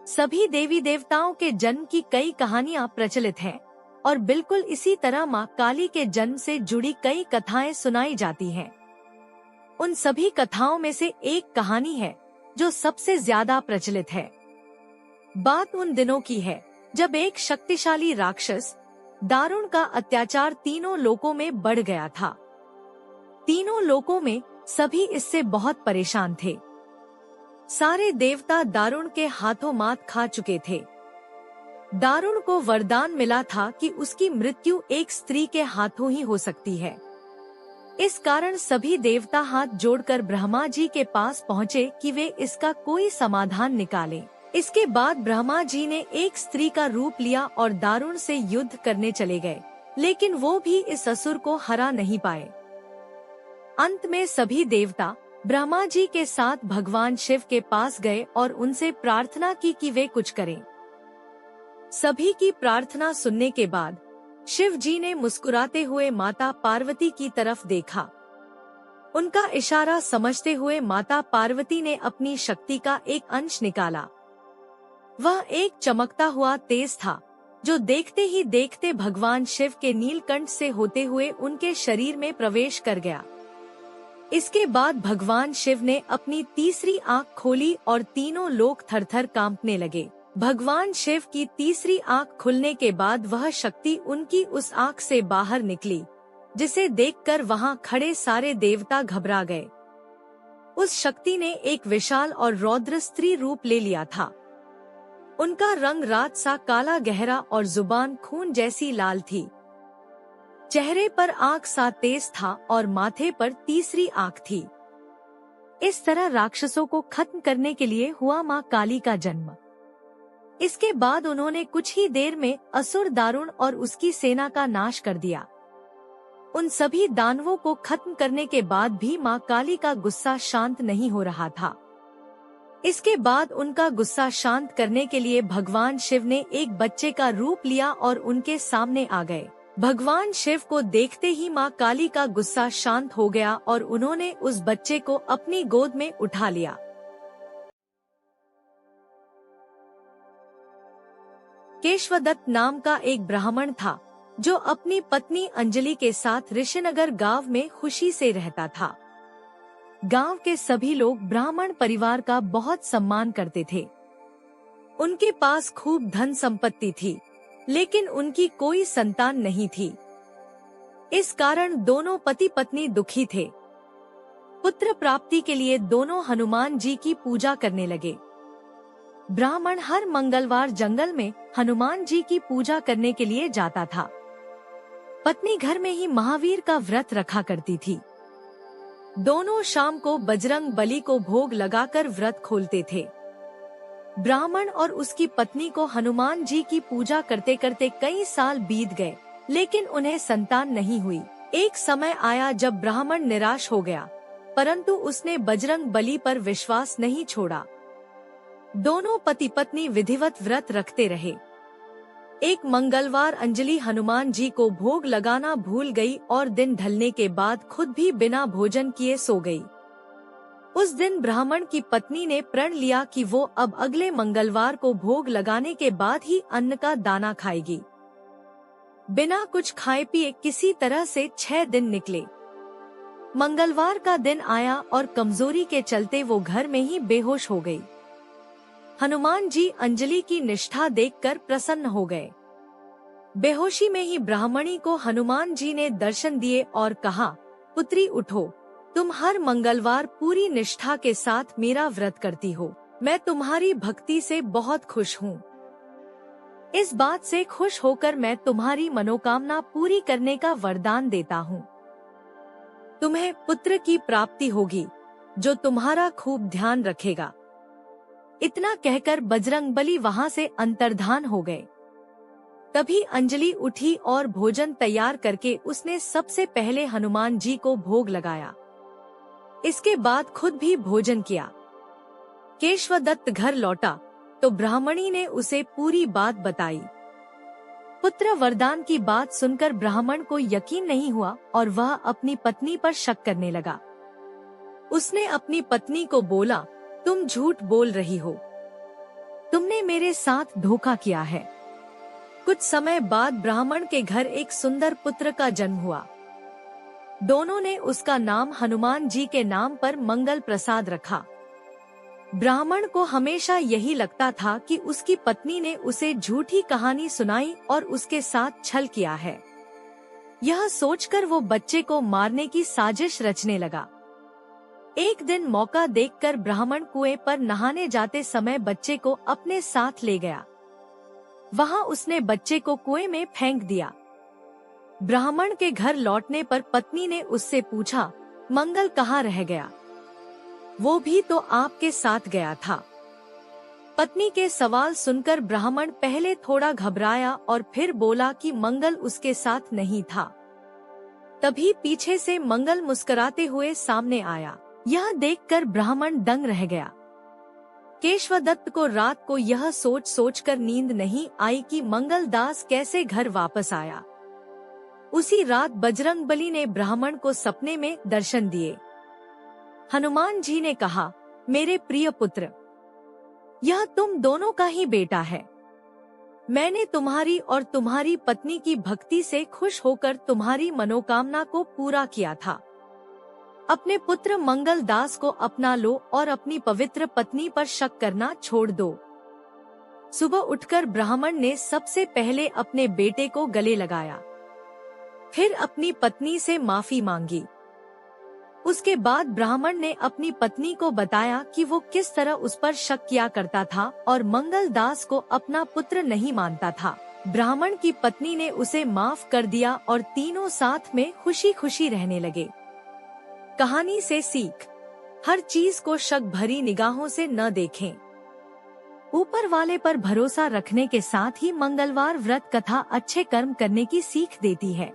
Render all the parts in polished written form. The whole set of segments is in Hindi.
सभी देवी देवताओं के जन्म की कई कहानियां प्रचलित हैं और बिल्कुल इसी तरह माँ काली के जन्म से जुड़ी कई कथाएं सुनाई जाती हैं। उन सभी कथाओं में से एक कहानी है जो सबसे ज्यादा प्रचलित है। बात उन दिनों की है जब एक शक्तिशाली राक्षस दारुण का अत्याचार तीनों लोकों में बढ़ गया था। तीनों लोकों में सभी इससे बहुत परेशान थे। सारे देवता दारुण के हाथों मात खा चुके थे। दारुण को वरदान मिला था कि उसकी मृत्यु एक स्त्री के हाथों ही हो सकती है। इस कारण सभी देवता हाथ जोड़कर ब्रह्मा जी के पास पहुँचे कि वे इसका कोई समाधान निकालें। इसके बाद ब्रह्मा जी ने एक स्त्री का रूप लिया और दारुण से युद्ध करने चले गए, लेकिन वो भी इस असुर को हरा नहीं पाए। अंत में सभी देवता ब्रह्मा जी के साथ भगवान शिव के पास गए और उनसे प्रार्थना की कि वे कुछ करें। सभी की प्रार्थना सुनने के बाद शिव जी ने मुस्कुराते हुए माता पार्वती की तरफ देखा। उनका इशारा समझते हुए माता पार्वती ने अपनी शक्ति का एक अंश निकाला। वह एक चमकता हुआ तेज था जो देखते ही देखते भगवान शिव के नीलकंठ से होते हुए उनके शरीर में प्रवेश कर गया। इसके बाद भगवान शिव ने अपनी तीसरी आंख खोली और तीनों लोग थरथर कांपने लगे। भगवान शिव की तीसरी आंख खुलने के बाद वह शक्ति उनकी उस आंख से बाहर निकली, जिसे देखकर वहां खड़े सारे देवता घबरा गए। उस शक्ति ने एक विशाल और रौद्र स्त्री रूप ले लिया था। उनका रंग रात सा काला गहरा और जुबान खून जैसी लाल थी। चेहरे पर आंख सा तेज था और माथे पर तीसरी आंख थी। इस तरह राक्षसों को खत्म करने के लिए हुआ माँ काली का जन्म। इसके बाद उन्होंने कुछ ही देर में असुर दारुण और उसकी सेना का नाश कर दिया। उन सभी दानवों को खत्म करने के बाद भी माँ काली का गुस्सा शांत नहीं हो रहा था। इसके बाद उनका गुस्सा शांत करने के लिए भगवान शिव ने एक बच्चे का रूप लिया और उनके सामने आ गए। भगवान शिव को देखते ही माँ काली का गुस्सा शांत हो गया और उन्होंने उस बच्चे को अपनी गोद में उठा लिया। केशवदत्त नाम का एक ब्राह्मण था जो अपनी पत्नी अंजलि के साथ ऋषिनगर गांव में खुशी से रहता था। गांव के सभी लोग ब्राह्मण परिवार का बहुत सम्मान करते थे। उनके पास खूब धन संपत्ति थी, लेकिन उनकी कोई संतान नहीं थी। इस कारण दोनों पति पत्नी दुखी थे। पुत्र प्राप्ति के लिए दोनों हनुमान जी की पूजा करने लगे। ब्राह्मण हर मंगलवार जंगल में हनुमान जी की पूजा करने के लिए जाता था। पत्नी घर में ही महावीर का व्रत रखा करती थी। दोनों शाम को बजरंग बली को भोग लगाकर व्रत खोलते थे। ब्राह्मण और उसकी पत्नी को हनुमान जी की पूजा करते करते कई साल बीत गए, लेकिन उन्हें संतान नहीं हुई। एक समय आया जब ब्राह्मण निराश हो गया, परंतु उसने बजरंग बली पर विश्वास नहीं छोड़ा। दोनों पति पत्नी विधिवत व्रत रखते रहे। एक मंगलवार अंजलि हनुमान जी को भोग लगाना भूल गई और दिन ढलने के बाद खुद भी बिना भोजन किए सो गई। उस दिन ब्राह्मण की पत्नी ने प्रण लिया कि वो अब अगले मंगलवार को भोग लगाने के बाद ही अन्न का दाना खाएगी। बिना कुछ खाए पिए किसी तरह से 6 दिन निकले। मंगलवार का दिन आया और कमजोरी के चलते वो घर में ही बेहोश हो गई। हनुमान जी अंजलि की निष्ठा देखकर प्रसन्न हो गए। बेहोशी में ही ब्राह्मणी को हनुमान जी ने दर्शन दिए और कहा, पुत्री उठो, तुम हर मंगलवार पूरी निष्ठा के साथ मेरा व्रत करती हो। मैं तुम्हारी भक्ति से बहुत खुश हूँ। इस बात से खुश होकर मैं तुम्हारी मनोकामना पूरी करने का वरदान देता हूँ। तुम्हें पुत्र की प्राप्ति होगी जो तुम्हारा खूब ध्यान रखेगा। इतना कहकर बजरंगबली वहां से अंतर्धान हो गए। तभी अंजलि उठी और भोजन तैयार करके उसने सबसे पहले हनुमान जी को भोग लगाया। इसके बाद खुद भी भोजन किया। केशवदत्त घर लौटा तो ब्राह्मणी ने उसे पूरी बात बताई। पुत्र वरदान की बात सुनकर ब्राह्मण को यकीन नहीं हुआ और वह अपनी पत्नी पर शक करने लगा। उसने अपनी पत्नी को बोला, तुम झूठ बोल रही हो। तुमने मेरे साथ धोखा किया है। कुछ समय बाद ब्राह्मण के घर एक सुंदर पुत्र का जन्म हुआ। दोनों ने उसका नाम हनुमान जी के नाम पर मंगल प्रसाद रखा। ब्राह्मण को हमेशा यही लगता था कि उसकी पत्नी ने उसे झूठी कहानी सुनाई और उसके साथ छल किया है। यह सोचकर वो बच्चे को मारने की साजिश रचने लगा। एक दिन मौका देखकर ब्राह्मण कुएं पर नहाने जाते समय बच्चे को अपने साथ ले गया। वहां उसने बच्चे को कुएं में फेंक दिया। ब्राह्मण के घर लौटने पर पत्नी ने उससे पूछा, मंगल कहाँ रह गया? वो भी तो आपके साथ गया था। पत्नी के सवाल सुनकर ब्राह्मण पहले थोड़ा घबराया और फिर बोला कि मंगल उसके साथ नहीं था। तभी पीछे से मंगल मुस्कुराते हुए सामने आया। यह देखकर ब्राह्मण दंग रह गया। केशवदत्त को रात को यह सोच सोचकर नींद नहीं आई कि मंगल दास कैसे घर वापस आया। उसी रात बजरंगबली ने ब्राह्मण को सपने में दर्शन दिए। हनुमान जी ने कहा, मेरे प्रिय पुत्र, यह तुम दोनों का ही बेटा है। मैंने तुम्हारी और तुम्हारी पत्नी की भक्ति से खुश होकर तुम्हारी मनोकामना को पूरा किया था। अपने पुत्र मंगल दास को अपना लो और अपनी पवित्र पत्नी पर शक करना छोड़ दो। सुबह उठकर ब्राह्मण ने सबसे पहले अपने बेटे को गले लगाया, फिर अपनी पत्नी से माफी मांगी। उसके बाद ब्राह्मण ने अपनी पत्नी को बताया कि वो किस तरह उस पर शक किया करता था और मंगल दास को अपना पुत्र नहीं मानता था। ब्राह्मण की पत्नी ने उसे माफ कर दिया और तीनों साथ में खुशी खुशी रहने लगे। कहानी से सीख, हर चीज को शक भरी निगाहों से न देखें। ऊपर वाले पर भरोसा रखने के साथ ही मंगलवार व्रत कथा अच्छे कर्म करने की सीख देती है।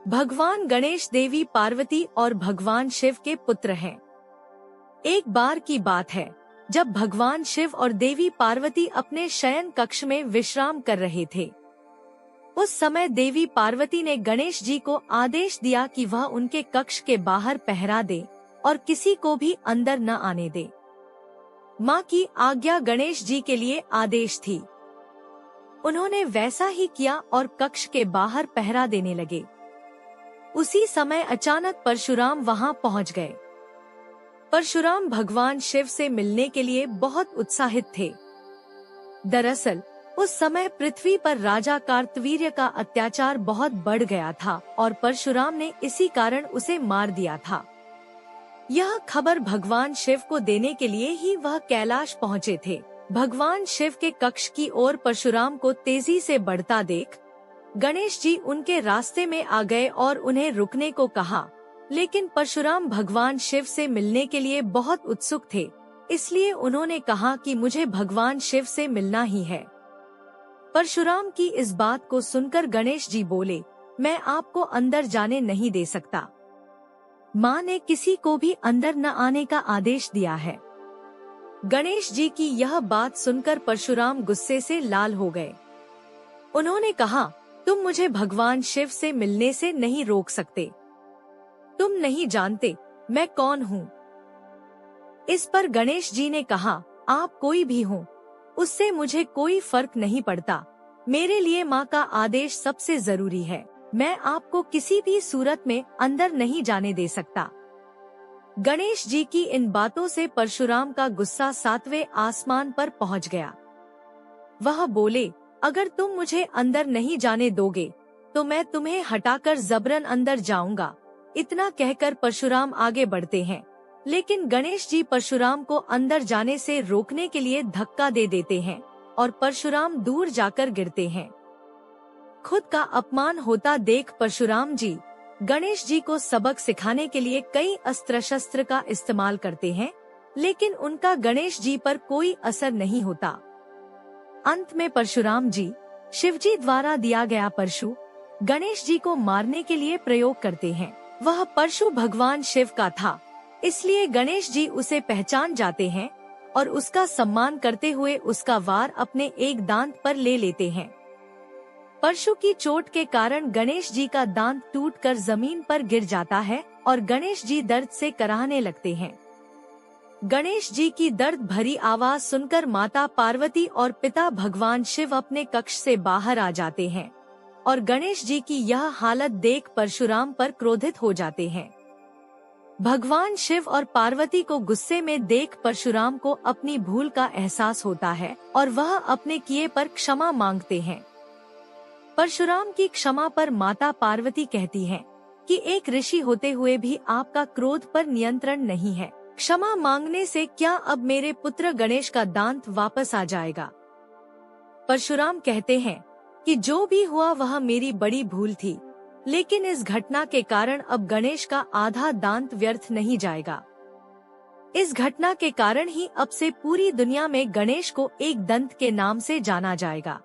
भगवान गणेश देवी पार्वती और भगवान शिव के पुत्र हैं। एक बार की बात है, जब भगवान शिव और देवी पार्वती अपने शयन कक्ष में विश्राम कर रहे थे। उस समय देवी पार्वती ने गणेश जी को आदेश दिया कि वह उनके कक्ष के बाहर पहरा दे और किसी को भी अंदर न आने दे। माँ की आज्ञा गणेश जी के लिए आदेश थी। उन्होंने वैसा ही किया और कक्ष के बाहर पहरा देने लगे। उसी समय अचानक परशुराम वहां पहुंच गए। परशुराम भगवान शिव से मिलने के लिए बहुत उत्साहित थे। दरअसल उस समय पृथ्वी पर राजा कार्तवीर्य का अत्याचार बहुत बढ़ गया था और परशुराम ने इसी कारण उसे मार दिया था। यह खबर भगवान शिव को देने के लिए ही वह कैलाश पहुँचे थे। भगवान शिव के कक्ष की ओर परशुराम को तेजी से बढ़ता देख गणेश जी उनके रास्ते में आ गए और उन्हें रुकने को कहा, लेकिन परशुराम भगवान शिव से मिलने के लिए बहुत उत्सुक थे, इसलिए उन्होंने कहा कि मुझे भगवान शिव से मिलना ही है। परशुराम की इस बात को सुनकर गणेश जी बोले, मैं आपको अंदर जाने नहीं दे सकता। माँ ने किसी को भी अंदर न आने का आदेश दिया है। गणेश जी की यह बात सुनकर परशुराम गुस्से से लाल हो गए। उन्होंने कहा, तुम मुझे भगवान शिव से मिलने से नहीं रोक सकते। तुम नहीं जानते मैं कौन हूँ। इस पर गणेश जी ने कहा, आप कोई भी हो, उससे मुझे कोई फर्क नहीं पड़ता। मेरे लिए माँ का आदेश सबसे जरूरी है। मैं आपको किसी भी सूरत में अंदर नहीं जाने दे सकता। गणेश जी की इन बातों से परशुराम का गुस्सा 7वें आसमान पर पहुँच गया। वह बोले, अगर तुम मुझे अंदर नहीं जाने दोगे तो मैं तुम्हें हटाकर जबरन अंदर जाऊंगा। इतना कहकर परशुराम आगे बढ़ते हैं, लेकिन गणेश जी परशुराम को अंदर जाने से रोकने के लिए धक्का दे देते हैं और परशुराम दूर जाकर गिरते हैं। खुद का अपमान होता देख परशुराम जी गणेश जी को सबक सिखाने के लिए कई अस्त्र शस्त्र का इस्तेमाल करते हैं, लेकिन उनका गणेश जी पर कोई असर नहीं होता। अंत में परशुराम जी शिवजी द्वारा दिया गया परशु गणेश जी को मारने के लिए प्रयोग करते हैं। वह परशु भगवान शिव का था, इसलिए गणेश जी उसे पहचान जाते हैं और उसका सम्मान करते हुए उसका वार अपने एक दांत पर ले लेते हैं। परशु की चोट के कारण गणेश जी का दांत टूटकर जमीन पर गिर जाता है और गणेश जी दर्द से कराहने लगते हैं। गणेश जी की दर्द भरी आवाज सुनकर माता पार्वती और पिता भगवान शिव अपने कक्ष से बाहर आ जाते हैं और गणेश जी की यह हालत देख परशुराम पर क्रोधित हो जाते हैं। भगवान शिव और पार्वती को गुस्से में देख परशुराम को अपनी भूल का एहसास होता है और वह अपने किए पर क्षमा मांगते हैं। परशुराम की क्षमा पर माता पार्वती कहती हैं कि एक ऋषि होते हुए भी आपका क्रोध पर नियंत्रण नहीं है। क्षमा मांगने से क्या अब मेरे पुत्र गणेश का दांत वापस आ जाएगा? परशुराम कहते हैं कि जो भी हुआ वह मेरी बड़ी भूल थी, लेकिन इस घटना के कारण अब गणेश का आधा दांत व्यर्थ नहीं जाएगा। इस घटना के कारण ही अब से पूरी दुनिया में गणेश को एक दंत के नाम से जाना जाएगा।